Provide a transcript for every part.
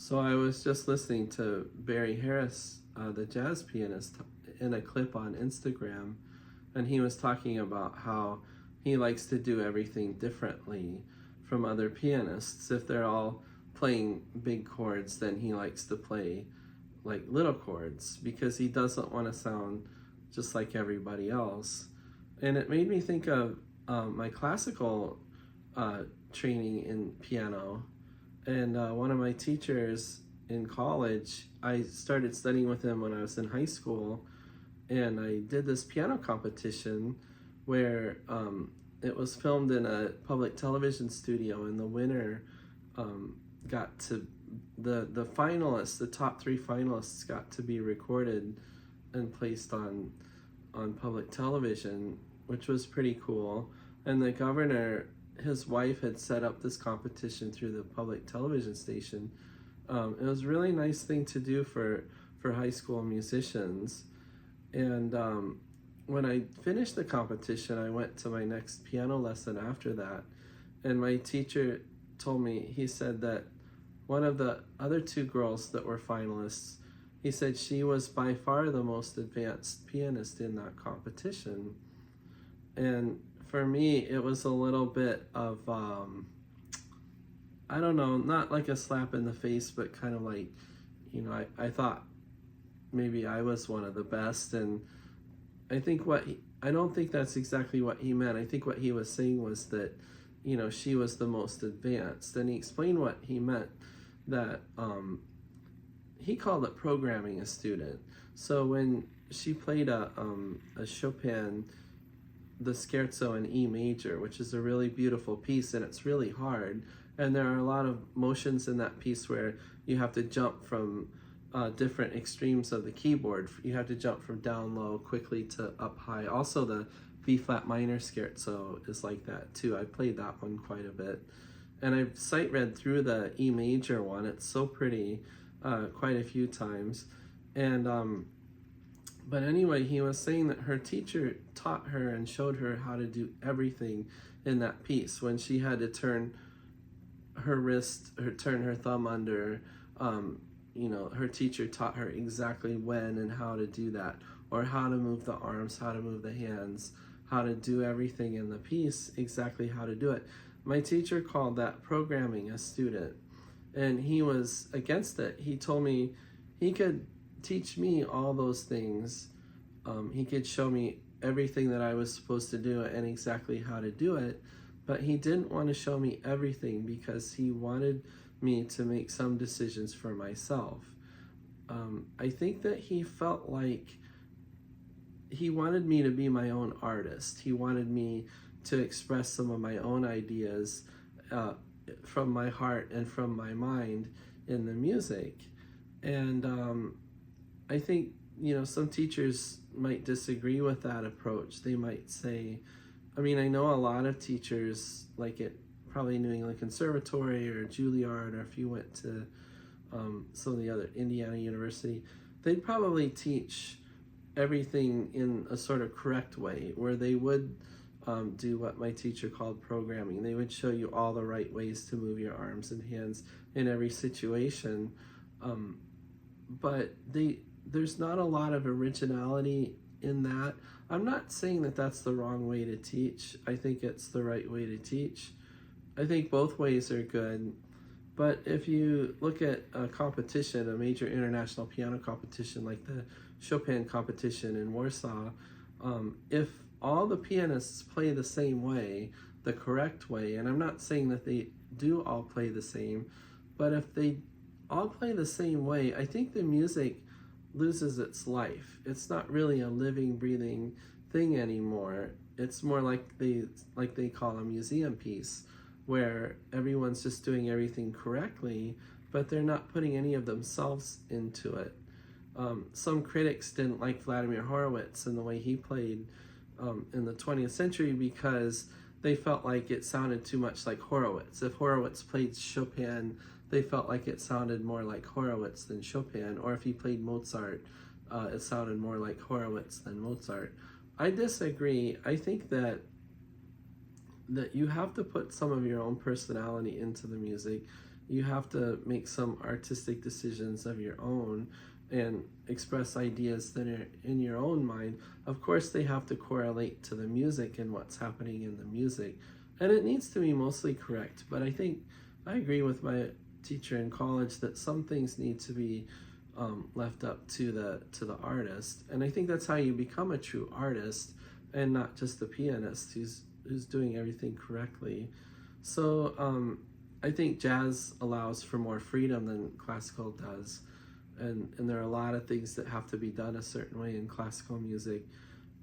So I was just listening to Barry Harris, the jazz pianist, in a clip on Instagram, and he was talking about how he likes to do everything differently from other pianists. If they're all playing big chords, then he likes to play like little chords because he doesn't want to sound just like everybody else. And it made me think of my classical training in piano. And one of my teachers in college, I started studying with him when I was in high school, and I did this piano competition where it was filmed in a public television studio, and the winner got to the finalists, the top three finalists, got to be recorded and placed on public television, which was pretty cool. And the governor, his wife had set up this competition through the public television station. It was a really nice thing to do for high school musicians. And when I finished the competition, I went to my next piano lesson after that. And my teacher told me, he said that one of the other two girls that were finalists, he said she was by far the most advanced pianist in that competition. And for me, it was a little bit of, I don't know, not like a slap in the face, but kind of like, I thought maybe I was one of the best. And I think I don't think that's exactly what he meant. I think what he was saying was that, she was the most advanced. And he explained what he meant, that he called it programming a student. So when she played a Chopin, the scherzo in E major, which is a really beautiful piece, and it's really hard, and there are a lot of motions in that piece where you have to jump from different extremes of the keyboard. You have to jump from down low quickly to up high. Also the B flat minor scherzo is like that too. I played that one quite a bit, and I've sight read through the E major one. It's so pretty, quite a few times. And but anyway, he was saying that her teacher taught her and showed her how to do everything in that piece. When she had to turn her wrist, turn her thumb under, her teacher taught her exactly when and how to do that, or how to move the arms, how to move the hands, how to do everything in the piece, exactly how to do it. My teacher called that programming a student, and he was against it. He told me he could teach me all those things. He could show me everything that I was supposed to do and exactly how to do it, but he didn't want to show me everything because he wanted me to make some decisions for myself. I think that he felt like he wanted me to be my own artist. He wanted me to express some of my own ideas from my heart and from my mind in the music. And I think, some teachers might disagree with that approach. They might say, I know a lot of teachers, like at probably New England Conservatory or Juilliard, or if you went to some of the other, Indiana University, they'd probably teach everything in a sort of correct way, where they would do what my teacher called programming. They would show you all the right ways to move your arms and hands in every situation. But there's not a lot of originality in that. I'm not saying that that's the wrong way to teach. I think it's the right way to teach. I think both ways are good. But if you look at a competition, a major international piano competition like the Chopin competition in Warsaw, if all the pianists play the same way, the correct way, and I'm not saying that they do all play the same, but if they all play the same way, I think the music loses its life. It's not really a living, breathing thing anymore. It's more like they call a museum piece, where everyone's just doing everything correctly, but they're not putting any of themselves into it. Some critics didn't like Vladimir Horowitz and the way he played in the 20th century because they felt like it sounded too much like Horowitz. If Horowitz played Chopin, they felt like it sounded more like Horowitz than Chopin, or if he played Mozart, it sounded more like Horowitz than Mozart. I disagree. I think that you have to put some of your own personality into the music. you have to make some artistic decisions of your own and express ideas that are in your own mind. Of course, they have to correlate to the music and what's happening in the music, and it needs to be mostly correct. But I think I agree with my teacher in college that some things need to be left up to the artist, and I think that's how you become a true artist and not just the pianist who's doing everything correctly. So I think jazz allows for more freedom than classical does, and there are a lot of things that have to be done a certain way in classical music,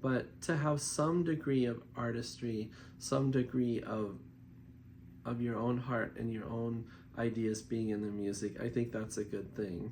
but to have some degree of artistry, some degree of your own heart and your own ideas being in the music, I think that's a good thing.